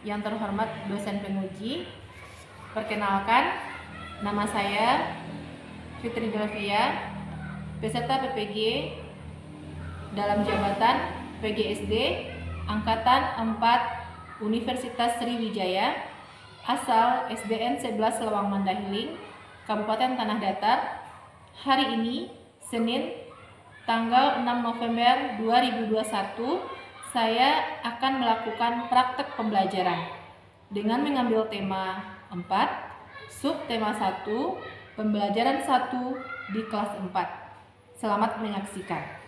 yang terhormat dosen penguji. Perkenalkan, nama saya Fitri Delvia, peserta PPG dalam jabatan PGSD Angkatan 4 Universitas Sriwijaya, asal SDN 11 Lewang Mandahiling, Kabupaten Tanah Datar. Hari ini, Senin, tanggal 6 November 2021, saya akan melakukan praktek pembelajaran dengan mengambil tema 4, subtema 1, pembelajaran 1 di kelas 4. Selamat menyaksikan.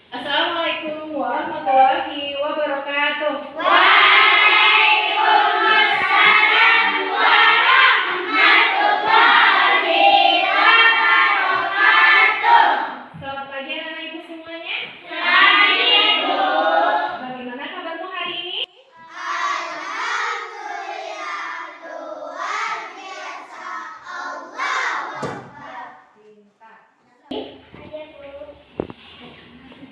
Assalamualaikum warahmatullahi wabarakatuh. Waalaikumsalam warahmatullahi wabarakatuh. Selamat pagi anak-anak ibu semuanya. Pagi, Ibu. Bagaimana kabarmu hari ini? Alhamdulillah, luar biasa. Allahu Akbar. Pintar. Ada, Bu.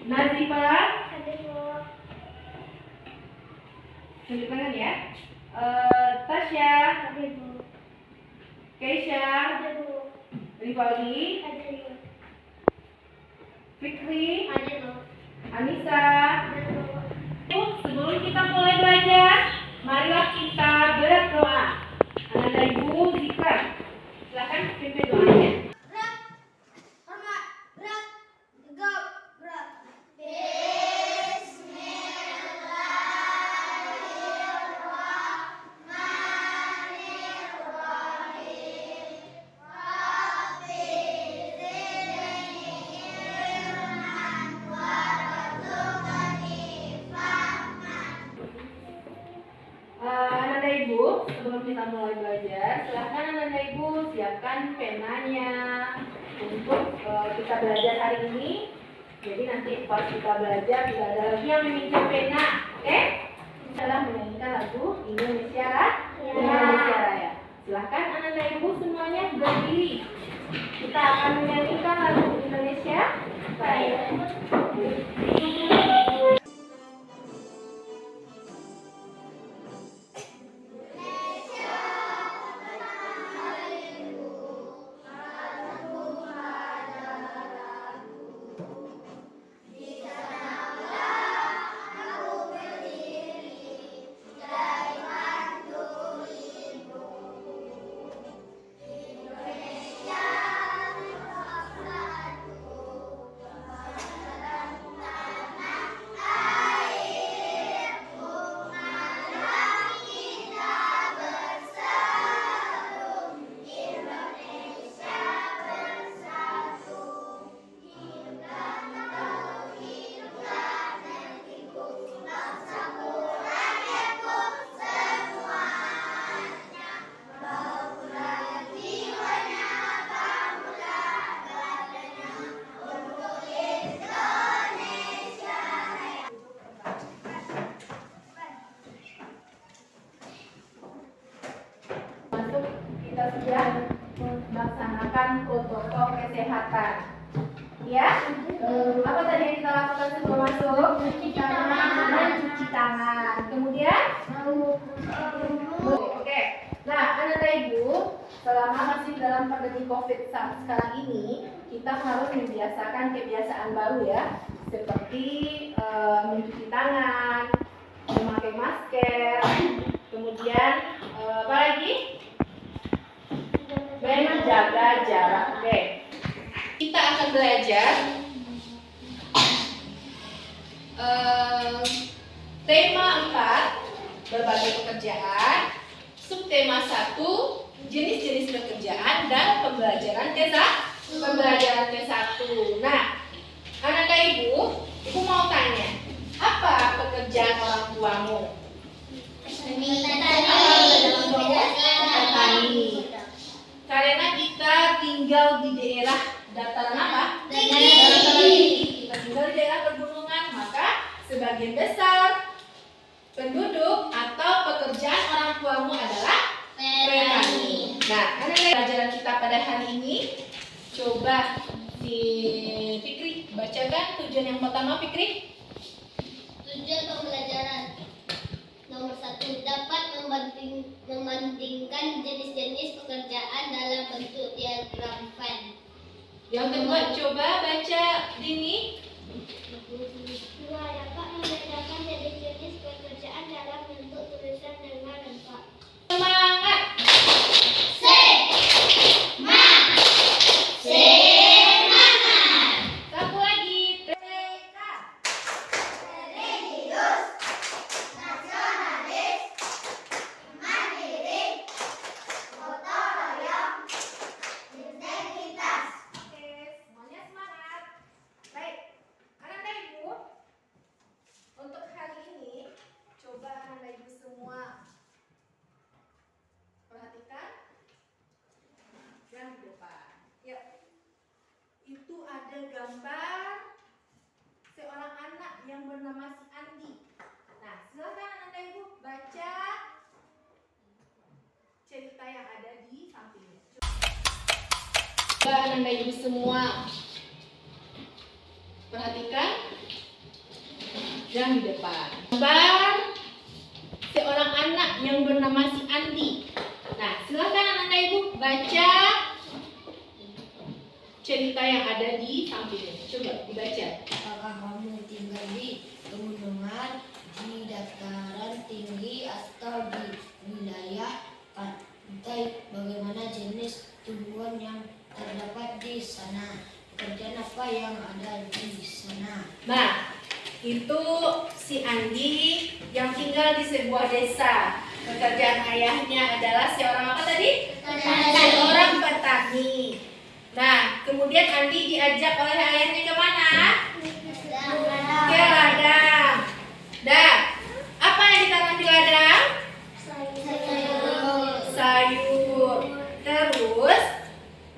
Nazifah, Ada, Bu. tunjuk tangan ya. Tasya, Ada, Bu. Keisha, Ada, Bu. Rivaldi, Ada, Bu. Fikri, Ada, Bu. Anissa. Ada, Bu. Sebelum kita mulai belajar, marilah kita berdoa. Anak ibu zikir. Silakan pimpin doanya. Berat, hormat, berat, tegap, berat. Bismillahirrahmanirrahim. Rabbi zidni ilman warzuqni fahman. Anak ibu, sebelum kita mulai belajar, silakan anak ibu siapkan penanya untuk kita belajar hari ini. Jadi nanti pas kita belajar tidak ada lagi yang meminta pena, oke? Adalah menyanyikan lagu Indonesia Raya. Ya. Indonesia Raya. Silakan anak ibu semuanya berdiri. Kita akan menyanyikan lagu Indonesia Raya. Masuk, kita sudah melaksanakan protokol kesehatan. Ya, apa tadi yang kita lakukan sebelum masuk? Cuci tangan. Cuci tangan. Kemudian, oke. Nah, anak ibu, selama masih dalam pandemi COVID saat sekarang ini, kita harus membiasakan kebiasaan baru ya, seperti mencuci tangan, memakai masker, kemudian apa lagi? Menjaga jarak. Oke. Kita akan belajar tema 4, berbagai pekerjaan. Subtema 1, jenis-jenis pekerjaan dan pembelajaran K1. Nah, anak dan ibu mau tanya, apa pekerjaan orang tuamu? Petani. Karena kita tinggal di daerah dataran apa? Dataran tinggi. Kita tinggal di daerah pegunungan, maka sebagian besar penduduk atau pekerjaan orang tuamu adalah petani. Nah, anak pelajaran kita pada hari ini, coba si Fikri bacakan tujuan yang pertama, Fikri. Tujuan pembelajaran nomor 1, dapat membandingkan jenis-jenis pekerjaan dalam bentuk diagram Venn. Yang kedua, coba baca Dini. 2, dapat membedakan jenis-jenis pekerjaan dalam bentuk tulisan dengan lengkap. Semangat. Satu lagi. TK. Religius, nasionalis, mandiri, gotong royong, integritas. Oke, semuanya semangat. Baik, anak dan ibu, untuk hari ini coba anak dan ibu semua perhatikan yang di depan. Ya, itu ada gambar seorang anak yang bernama si Andi. Nah, silakan anak dan ibu baca cerita yang ada di sampingnya. Coba anak dan ibu semua perhatikan yang di depan. Gambar seorang anak yang bernama si Andi. Nah, silakan anak dan ibu baca cerita yang ada di sampingnya. Coba dibaca. Apakah kamu tinggal di pegunungan, di dataran tinggi, atau di wilayah pantai? Bagaimana jenis tumbuhan yang terdapat di sana? Pekerjaan apa yang ada di sana? Nah, itu si Andi yang tinggal di sebuah desa. Pekerjaan ayahnya adalah seorang apa tadi? Seorang petani. Nah, kemudian Andi diajak oleh ayahnya ke mana? Ke ladang. Dan apa yang ditanam di ladang? Sayur. Terus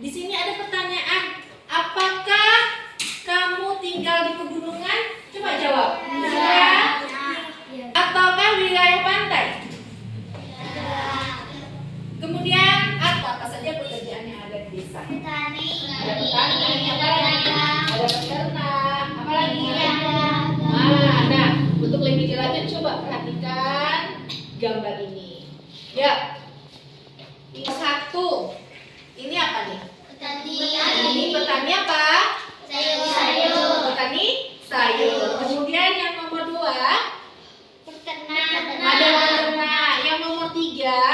di sini ada pertanyaan, apakah kamu tinggal di pegunungan? Coba jawab. Ya. Ataukah wilayah pantai? Kemudian apa saja pekerjaan yang ada di desa? Ada petani, apa lagi? Ada peternak, apa lagi? Nah, untuk lebih jelasnya coba perhatikan gambar ini. Ya. Ini satu. Ini apa nih? Ini petani apa? Petani sayur. Kemudian yang nomor 2 ada peternak. Yang nomor 3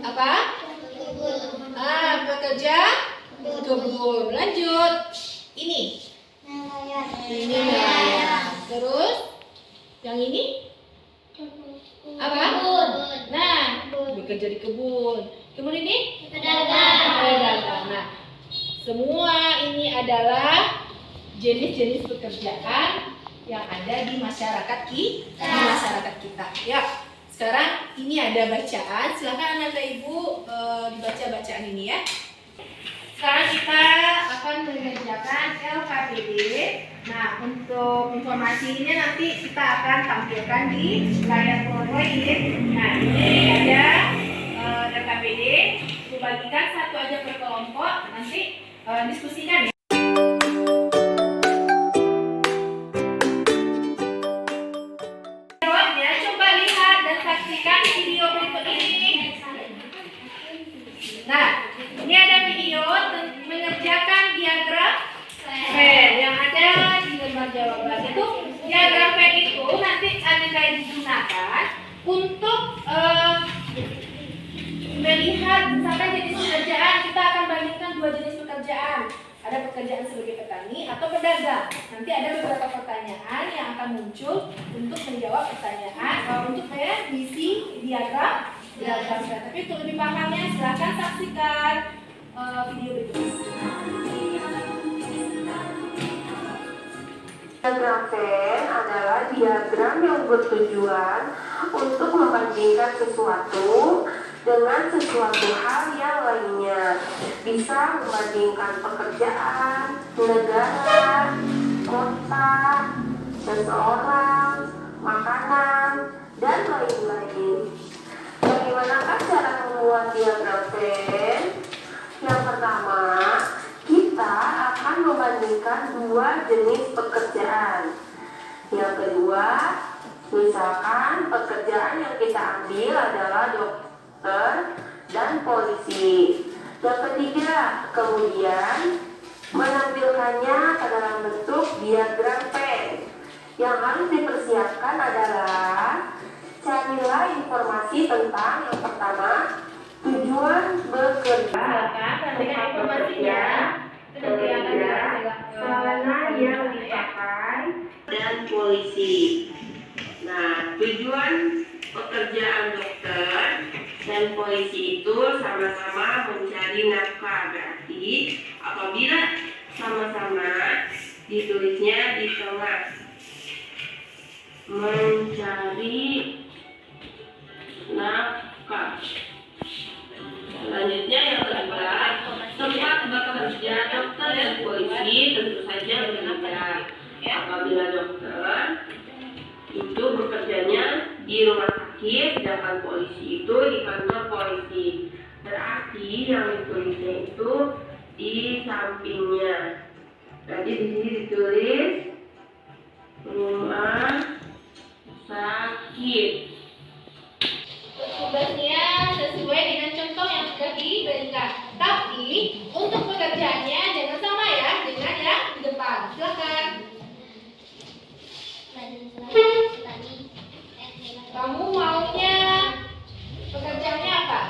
apa? Pekerja kebun. Lanjut. Ini nelayan. Terus yang ini apa? Nah, bekerja di kebun. Kemudian ini pedagang. Nah, semua ini adalah jenis-jenis pekerjaan yang ada di masyarakat kita. Ya. Sekarang ini ada bacaan. Silakan anak dan ibu dibaca bacaan ini ya. Sekarang kita akan mengerjakan LKPD. Nah, untuk informasinya nanti kita akan tampilkan di layar PowerPoint. Nah, ini ada LKPD. Dibagikan satu aja per kelompok. Nanti diskusikan ya. Jawabnya coba lihat dan saksikan video berikut ini. Nah, ini ada video mengerjakan diagram Venn yang ada di lembar jawaban. Itu diagram Venn itu nanti akan digunakan untuk melihat misalkan jenis pekerjaan. Kita akan bandingkan dua jenis pekerjaan. Ada pada pekerjaan sebagai petani atau pedagang. Nanti ada beberapa pertanyaan yang akan muncul untuk menjawab pertanyaan, untuk mengisi diagram. Tapi untuk lebih pahamnya silahkan saksikan video berikut ini. Diagram Venn adalah diagram yang bertujuan untuk membandingkan sesuatu dengan sesuatu hal yang lainnya. Bisa membandingkan pekerjaan, negara, kota, seseorang, makanan, dan lain-lain. Bagaimanakah cara membuat diagram Venn? Yang pertama, kita akan membandingkan dua jenis pekerjaan. Yang kedua, misalkan pekerjaan yang kita ambil adalah dokter dan polisi. Yang ketiga, kemudian menampilkannya ke dalam bentuk diagram Venn. Yang harus dipersiapkan adalah carilah informasi tentang yang pertama, tujuan bekerja. Dengan informasinya, nanti akan Sarana yang dipakai dan polisi. Nah, tujuan pekerjaan dokter dan polisi itu sama-sama mencari nafkah. Berarti apabila sama-sama ditulisnya di tengah, mencari nafkah. Selanjutnya yang kedua, tempat bekerja dokter dan polisi tentu saja berbeda. Apabila dokter itu bekerjanya di rumah sakit, sedangkan polisi itu di kantor polisi. Berarti yang ditulisnya itu di sampingnya. Jadi di sini ditulis rumah sakit. tugasnya sesuai dengan contoh yang sudah diberikan. Tapi untuk pekerjaannya jangan sama ya dengan yang di depan. Silakan. Kamu maunya pekerjaannya apa?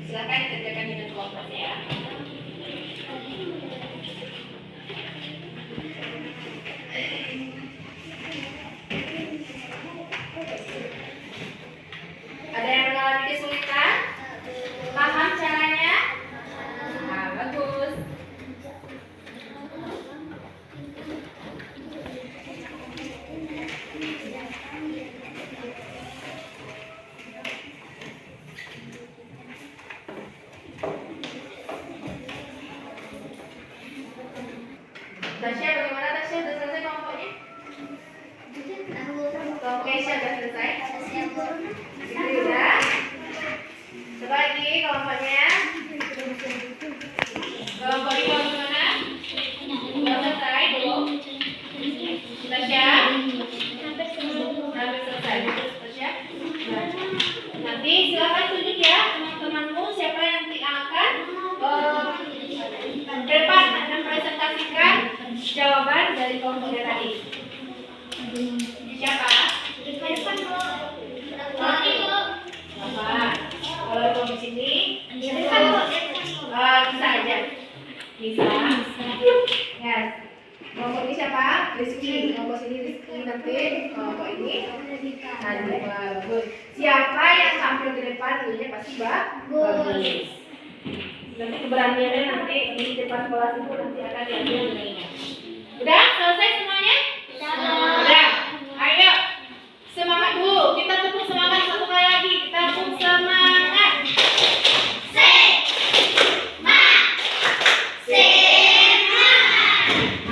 Silakan kerjakan dengan kelompok ya. Ada yang mengalami kesulitan? Paham caranya? Nah, bagus. Tasya, bagaimana Tasya? Sudah selesai kelompoknya? Kelompok Keisha sudah selesai? Itu ya. Coba lagi kelompoknya. Kelompok ini bagaimana? Sudah selesai belum? Tasya? Hampir selesai. Tasya? Nanti silakan tunjuk ya teman-temanmu siapa yang nanti akan depan mempresentasikan jawaban dari kelompoknya tadi. Siapa? Bapak. Kalau di sini bisa aja. Bisa. Yes. Kelompok ini siapa? Rizky. Kelompok sini Rizky, nanti kelompok ini bagus. Siapa yang tampil di depan ini pasti bagus. Nanti keberaniannya nanti di depan kelas itu nanti akan diambil nilainya. Udah selesai semuanya? Udah. Ayo semangat dulu. Kita tepuk semangat satu kali lagi. Kita tepuk semangat.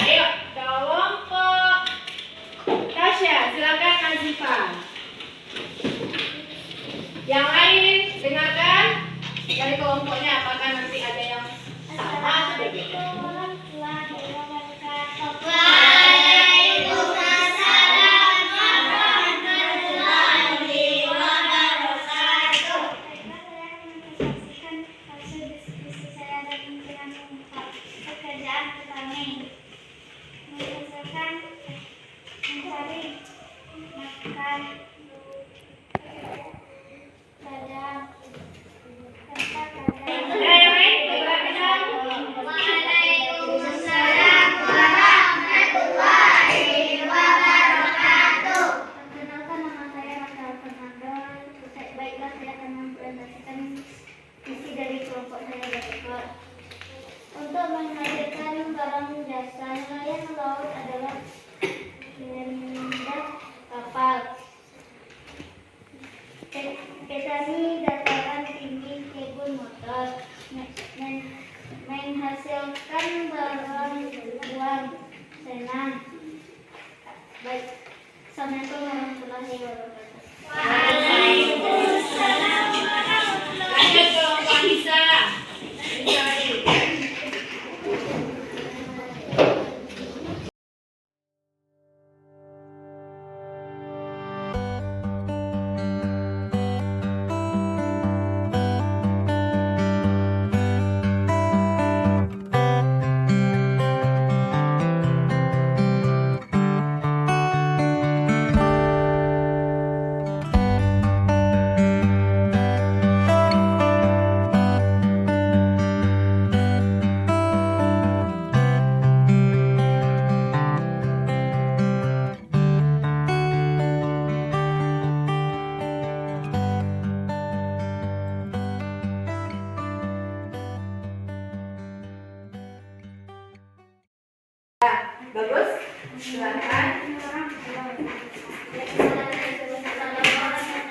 Ayo kelompok Tasya, silakan Nazifa. Yang lain dengarkan dari kelompoknya, apakah nanti ada yang sama atau berbeda? Untuk menghadirkan barang jasa nelayan laut adalah mengendap kapal, petani dataran tinggi kebun motor, menghasilkan barang uang senam. Baik, assalamualaikum warahmatullahi wabarakatuh. Waalaikumsalam warahmatullahi wabarakatuh. Lanjut kelompok Anissa. Bagus, silakan.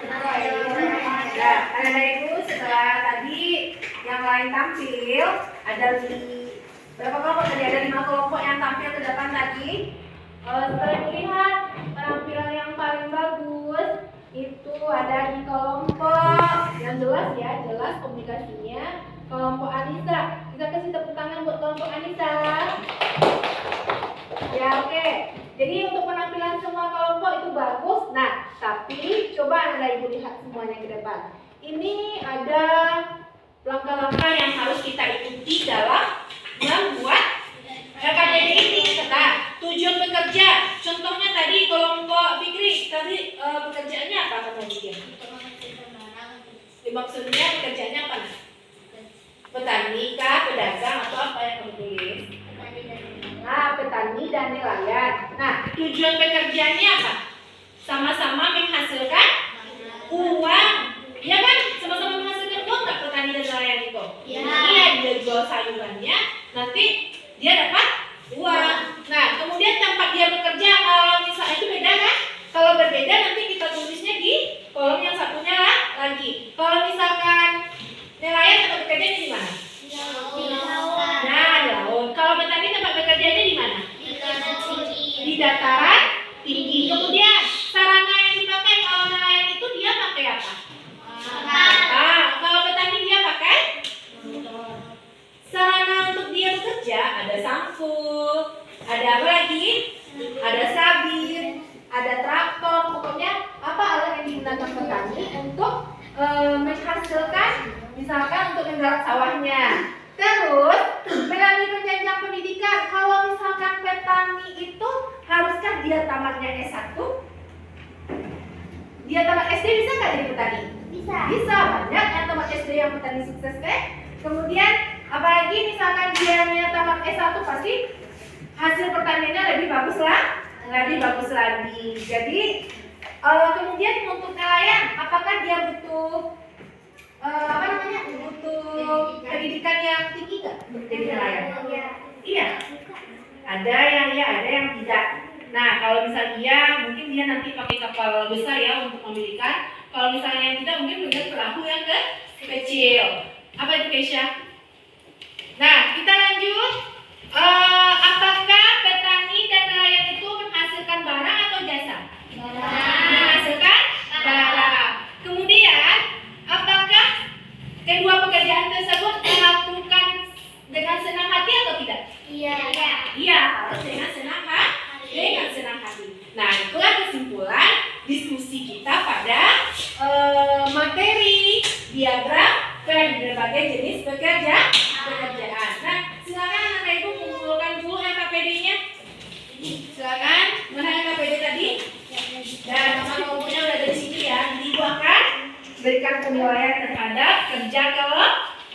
Nah, anak-anak ibu setelah tadi yang lain tampil, ada berapa kelompok tadi? Ada 5 kelompok yang tampil ke depan tadi. Setelah melihat penampilan yang paling bagus, itu ada di kelompok yang jelas ya, jelas komunikasinya. Kelompok Anissa, kita kasih tepuk tangan buat kelompok Anissa. Ya oke. Jadi untuk penampilan semua kelompok itu bagus. Nah, tapi coba Anda Ibu lihat semuanya ke depan. Ini ada langkah-langkah yang harus kita ikuti dalam membuat LKDD ini. Nah, tujuan bekerja. Contohnya tadi kelompok Fikri, tadi pekerjaannya apa kamu bikin? Maksudnya pekerjaannya apa? Petani kah, pedagang atau apa yang kamu tulis? Nah, petani dan nelayan. Nah, tujuan pekerjaannya apa? Sama-sama menghasilkan uang. Iya kan? Sama-sama menghasilkan uang nggak petani dan nelayan itu? Iya, dia jual sayurannya, nanti dia dapat uang. Nah, kemudian tempat dia bekerja, kalau misalnya itu beda kan? Kalau berbeda nanti kita tulisnya di kolom yang satunya lagi. Kalau misalkan nelayan tempat bekerjanya di mana? Nah, di laut. Kalau petani tempat bekerjanya di mana? Di dataran tinggi. Kemudian sarana yang dipakai kalau nelayan itu dia pakai apa? Kalau petani dia pakai sarana untuk dia bekerja ada sampul, ada apa lagi? Ada sabit, ada traktor. Pokoknya apa alat yang digunakan petani untuk menghasilkan, misalkan untuk menggarap sawahnya. Terus melalui penjenjang pendidikan, kalau misalkan petani itu haruskah dia tamatnya S1? Dia tamat SD bisa nggak jadi petani? Bisa. Bisa, banyak yang tamat SD yang petani sukses kan? Kemudian apalagi misalkan dia tamat S1 pasti hasil pertaniannya lebih bagus lagi. Jadi kemudian untuk nelayan, apakah dia butuh butuh pendidikan yang jadi nelayan? Iya. Ada yang ya, ada yang tidak. Nah, kalau misalnya iya, mungkin dia nanti pakai kapal besar ya untuk memilih ikan. Kalau misalnya yang tidak, mungkin dengan perahu yang kecil. Apa itu Keisha? Nah, kita lanjut. Apakah petani dan nelayan itu menghasilkan barang atau jasa? Menghasilkan barang. Kemudian, apakah kedua pekerjaan tersebut dilakukan dengan senang hati atau tidak? Iya, harus dengan senang hati. Nah, itulah kesimpulan diskusi kita pada materi diagram berbagai jenis pekerjaan. Nah, silakan anak ibu kumpulkan dulu KPD-nya. Silakan, mana KPD tadi? Dan nomor-nomornya udah ada di sini ya. Jadi ibu akan berikan penilaian terhadap kerja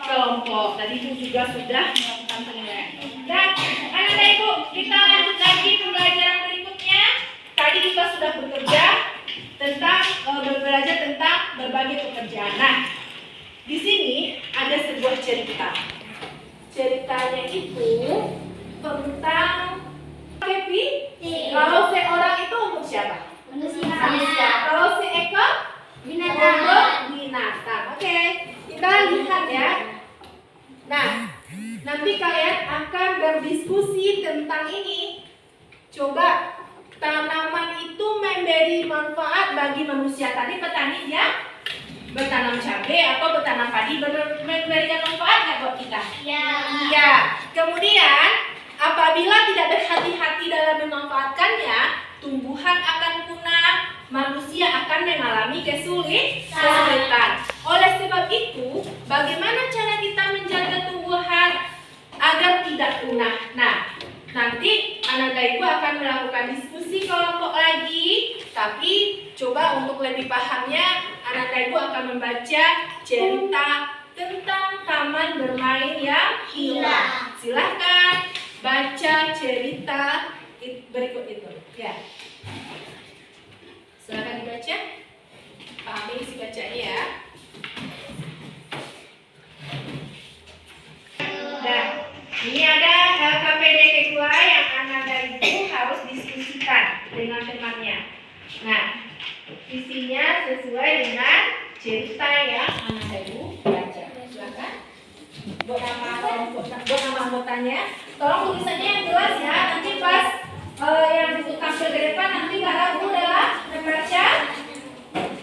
kelompok. Tadi ibu juga sudah melakukan penilaian. Dan anak ibu, kita lanjut lagi pembelajaran berikutnya. Tadi kita sudah belajar tentang berbagai pekerjaan. Nah, di sini ada sebuah cerita. Ceritanya itu tentang Happy. Kalau seorang itu untuk siapa? Manusia. Kalau seekor untuk binatang. Oke, kita lihat ya. Nah, nanti kalian akan berdiskusi tentang ini. Coba, tanaman itu memberi manfaat bagi manusia. Tadi petani dia bertanam cabai atau bertanam padi memberikan manfaat nggak buat kita? Iya. Kemudian apabila tidak berhati-hati dalam memanfaatkannya, tumbuhan akan punah, manusia akan mengalami kesulitan. Oleh sebab itu, bagaimana cara kita menjaga tumbuhan agar tidak punah? Nah, nanti anak ibu akan melakukan diskusi kelompok lagi, tapi coba untuk lebih pahamnya, anak ibu akan membaca cerita tentang taman bermain yang hilang. Silahkan baca cerita berikut itu. Ya, silahkan dibaca. Pahami isi bacanya ya. Nah, ini ada KPD kedua yang anak ibu harus diskusikan dengan temannya. Nah, isinya sesuai dengan cerita yang anak ibu baca. Silakan. Buat nama anggotanya, tolong tulisannya yang jelas ya. Nanti pas yang tampil ke depan nanti Kak Rabu adalah membaca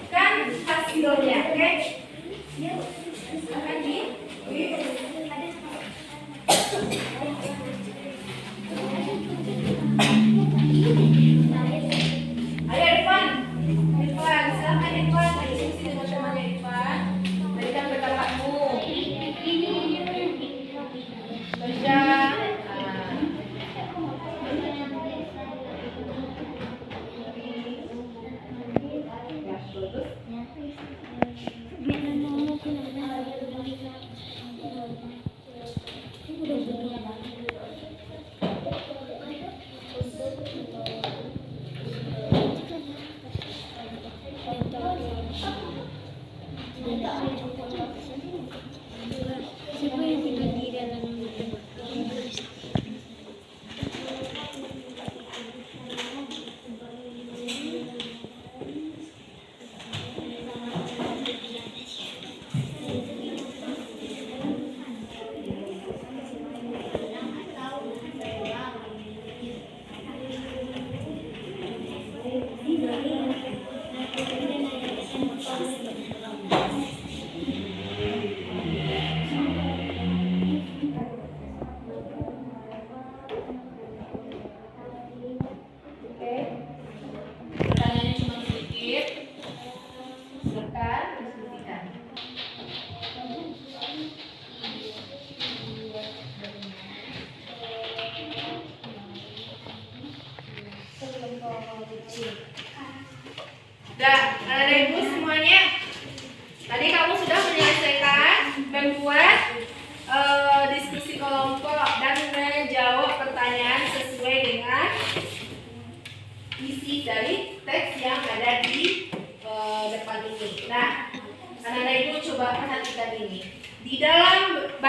kan hasilnya, oke? Silakan di. Ayo Irfan, silakan Irfan, diskusi dengan temannya Irfan. Berikan pendapatmu. Baca. Udah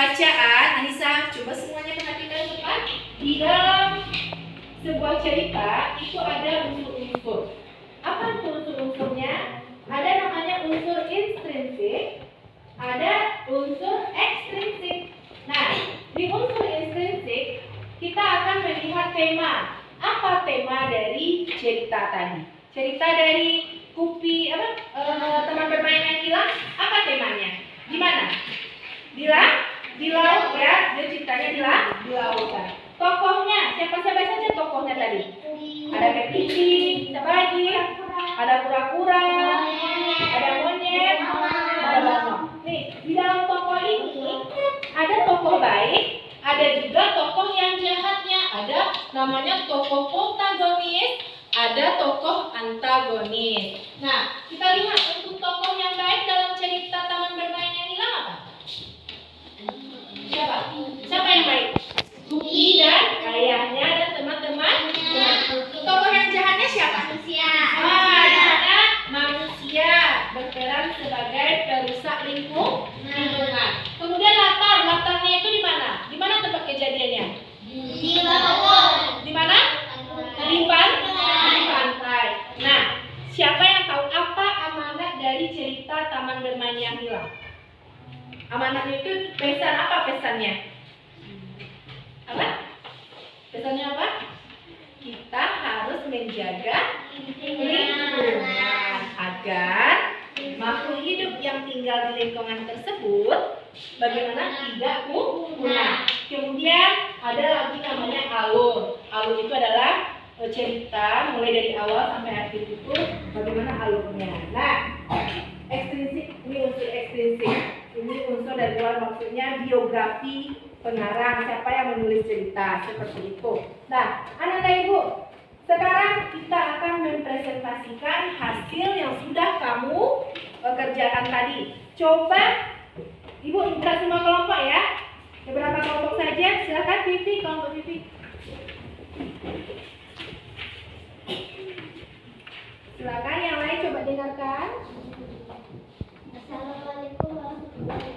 bacaan, Anissa, coba semuanya perhatikan cepat. Di dalam sebuah cerita itu ada unsur-unsur. Apa itu unsur-unsurnya? Ada namanya unsur intrinsik, ada unsur ekstrinsik. Nah, di unsur intrinsik kita akan melihat tema. Apa tema dari cerita tadi? Cerita dari Kupi teman bermain yang hilang, apa temanya? Di mana? Di laut ya, dia ceritanya di lautan. Tokohnya, siapa saja tokohnya tadi? Ada kepiting, siapa lagi? Ada kura-kura, ada monyet, ada balon. Nih, di dalam tokoh ini ada tokoh baik, ada juga tokoh yang jahatnya. Ada namanya tokoh protagonis, ada tokoh antagonis. Nah, kita lihat untuk tokoh yang baik dalam cerita Taman Bermain yang Hilang apa? Siapa yang baik? Kupi dan ayahnya dan teman-teman. Tokoh yang jahatnya siapa? Manusia. Di sana manusia berperan sebagai perusak lingkungan. Kemudian latarnya itu di mana? Di mana tempat kejadiannya? Di laut. Di mana? Di pantai. Nah, siapa yang tahu apa amanat dari cerita Taman Bermain yang Hilang? Amanatnya itu pesan apa pesannya? Apa? Pesannya apa? Kita harus menjaga lingkungan agar makhluk hidup yang tinggal di lingkungan tersebut bagaimana tidak punah. Kemudian ada lagi namanya alur. Alur itu adalah cerita mulai dari awal sampai akhir itu bagaimana alurnya. Nah, ekstrinsik ini unsur ekstrinsik. Ini unsur dari luar, maksudnya biografi pengarang, siapa yang menulis cerita seperti itu. Nah, anak dan ibu, sekarang kita akan mempresentasikan hasil yang sudah kamu kerjakan tadi. Coba ibu buka semua kelompok ya. Beberapa kelompok saja. Silakan Vivi, kelompok Vivi. Silakan yang lain coba dengarkan. Assalamualaikum warahmatullahi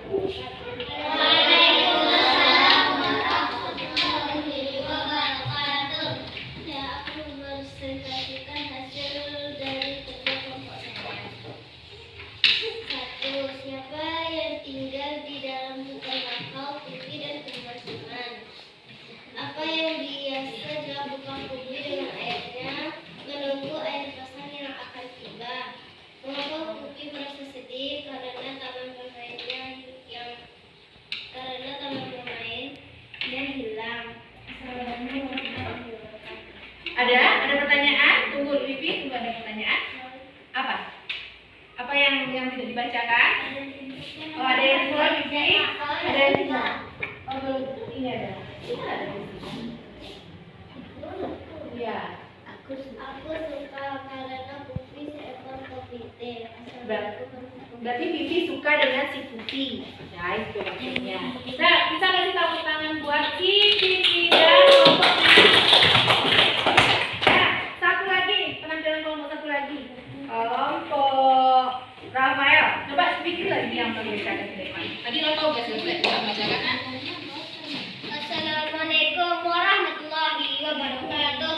wabarakatuh. Saya akan mempresentasikan hasil dari kerja kelompok saya. 1. Siapa yang tinggal di dalam hutan bakau, Kupi dan teman-teman? Apa yang biasa dilakukan Kupi dengan ayahnya menunggu air pasang yang akan tiba? Mengapa Kupi merasa sedih karena taman bermainnya hilang? Ada pertanyaan? Tunggu Vivi, tunggu ada pertanyaan. Apa? Apa yang tidak dibacakan? Oh, ada yang keluar Vivi? Ada yang keluar? Oh, belum. Ini ada. Iya. Aku suka karena Kupi seekor kepiting. Berarti Vivi suka dengan si Kupi. Ya, itu maksudnya. Nah, bisa kasih tepuk tangan buat si Vivi dan kelompok Vivi. Nah, satu lagi, penampilan kelompok satu lagi. Kelompok Rafael. Coba sedikit lagi yang membacakan ke depan. Tadi lo tahu gak selesai membacakan? Assalamualaikum warahmatullahi wabarakatuh.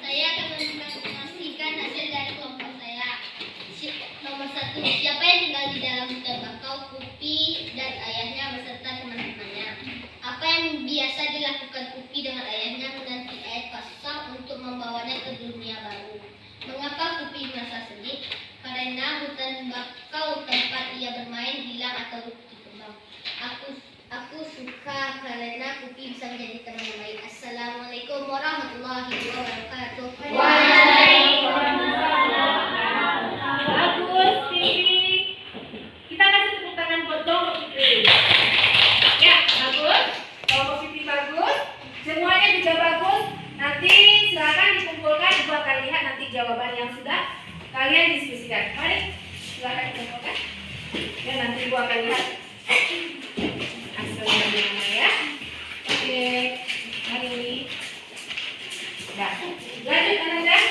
Saya akan menginformasikan hasil dari kelompok saya. Nomor 1, siapa yang tinggal di dalam hutan bakau, Kupi dan ayahnya beserta teman-temannya? Apa yang biasa dilakukan Kupi dengan ayahnya menanti air pasang untuk membawanya ke dunia baru? Mengapa Kupi merasa sedih? Karena hutan bakau tempat ia bermain hilang atau dikembang. Aku suka karena Kupi bisa menjadi teman yang baik. Assalamualaikum warahmatullahi wabarakatuh. Bagus, Vivi. Kita kasih tepuk tangan buat kelompok Vivi. Ya, bagus. Kelompok Vivi bagus. Semuanya juga bagus. Nanti silakan dikumpulkan, ibu akan lihat nanti jawaban yang sudah kalian diskusikan. Mari, silakan dikumpulkan. Ya, nanti ibu akan lihat hasilnya bagaimana ya. Oke, mari. Nah, lanjut anak-anak.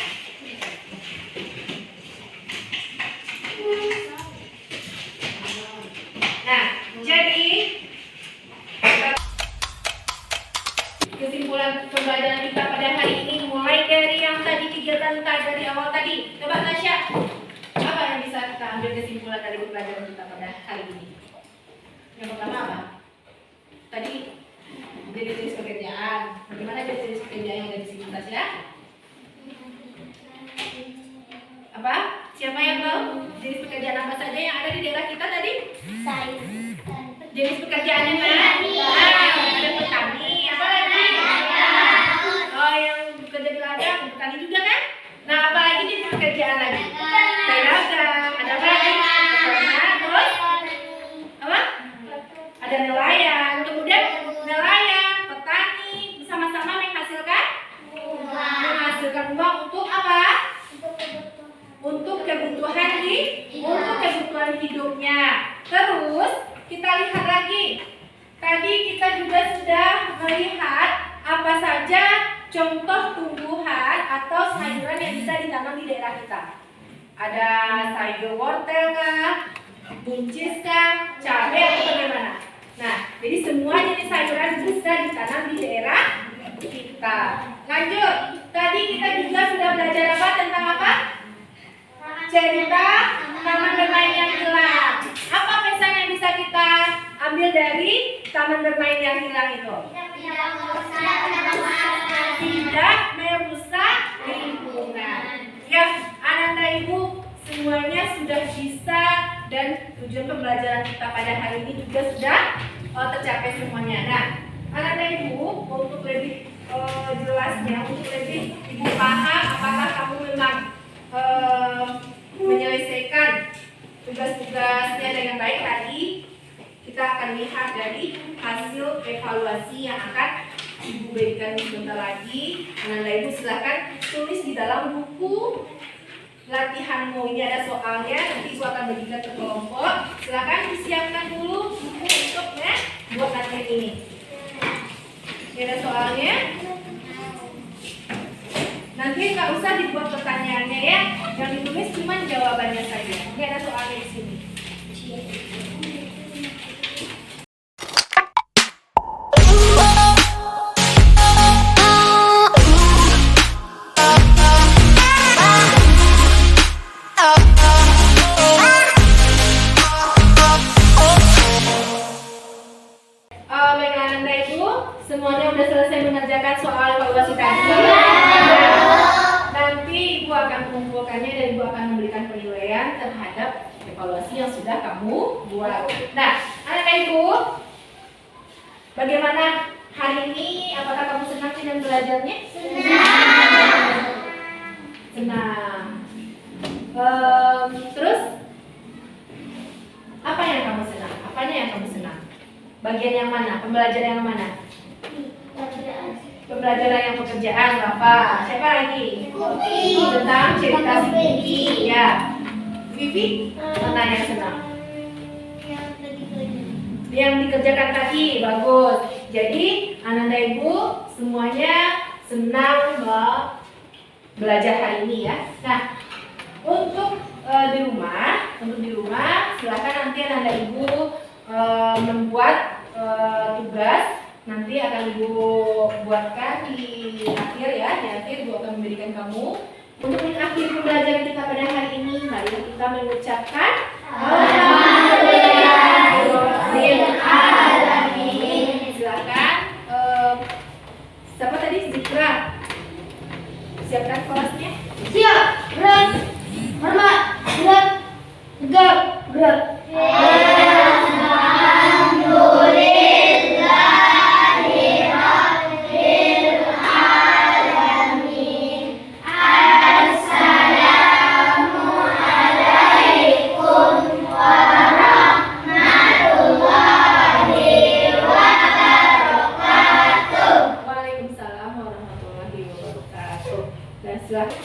Coba Tasya, apa yang bisa kita ambil kesimpulan dari pembelajaran kita pada hari ini? Yang pertama apa? Tadi jenis-jenis pekerjaan. Bagaimana jenis-jenis pekerjaan yang ada di sini Tasya? Apa? Siapa yang tahu jenis pekerjaan apa saja yang ada di daerah kita tadi? Jenis pekerjaan yang mana? Ada petani, apa lagi? Oh, yang bekerja di ladang, petani juga kan? Nah, apa lagi jenis pekerjaan lagi? Pedagang, ada apa lagi? Peternak, terus apa? Ada nelayan, kemudian nelayan, petani, bersama-sama menghasilkan uang untuk apa? Untuk kebutuhan hidupnya. Terus kita lihat lagi. Tadi kita juga sudah melihat apa saja contoh tumbuhan atau sayuran yang bisa ditanam di daerah kita. Ada sayur wortel kah, buncis kah, cabai atau bagaimana? Nah, jadi semua jenis sayuran bisa ditanam di daerah kita. Lanjut. Tadi kita juga sudah belajar apa tentang apa? Cerita taman bermain yang hilang. Apa pesan yang bisa kita ambil dari taman bermain yang hilang itu? Tidak merusak lingkungan. Ya, anak-anak ibu semuanya sudah bisa dan tujuan pembelajaran kita pada hari ini juga sudah tercapai semuanya. Nah, anak-anak ibu untuk lebih jelasnya, untuk lebih ibu paham apakah kamu memang menyelesaikan tugas-tugasnya dengan baik tadi, kita akan lihat dari hasil evaluasi yang akan ibu berikan sebentar lagi. Anak-anak ibu silahkan tulis di dalam buku latihanmu. Ini ada soalnya, nanti ibu akan bagikan ke kelompok. Silahkan disiapkan dulu buku untuknya buat latihan ini. Ini ada soalnya. Nanti nggak usah dibuat pertanyaannya ya, yang ditulis cuma jawabannya saja. Ini ada soalnya di sini. Baiklah Anda Ibu, semuanya sudah selesai mengerjakan soal evaluasi tadi. Nanti Ibu akan mengumpulkannya dan Ibu akan memberikan penilaian terhadap evaluasi yang sudah kamu buat. Nah, anak-anak Ibu, bagaimana hari ini? Apakah kamu senang dengan belajarnya? Senang. Terus, apa yang kamu senang? Apanya yang kamu senang? Bagian yang mana? Pembelajaran yang mana? Pembelajaran yang pekerjaan, Rafa. Siapa lagi? Tentang cerita si Vivi. Ya. Vivi, mana yang senang? Yang dikerjakan tadi, bagus. Jadi, anak-anak ibu semuanya senang belajar hari ini ya. Nah, untuk di rumah, silakan nanti anak-anak ibu membuat tugas. Nanti akan Ibu buatkan di akhir ya. Di akhir Ibu akan memberikan kamu. Untuk mengakhiri pembelajaran kita pada hari ini, mari kita mengucapkan Alhamdulillahirobbilalamin. Silakan. Siapa tadi? Zikra. Siapkan kelasnya. Siap, berat, hormat, berat, tegap, berat. Waalaikumsalam warahmatullahi wabarakatuh. Dan silakan.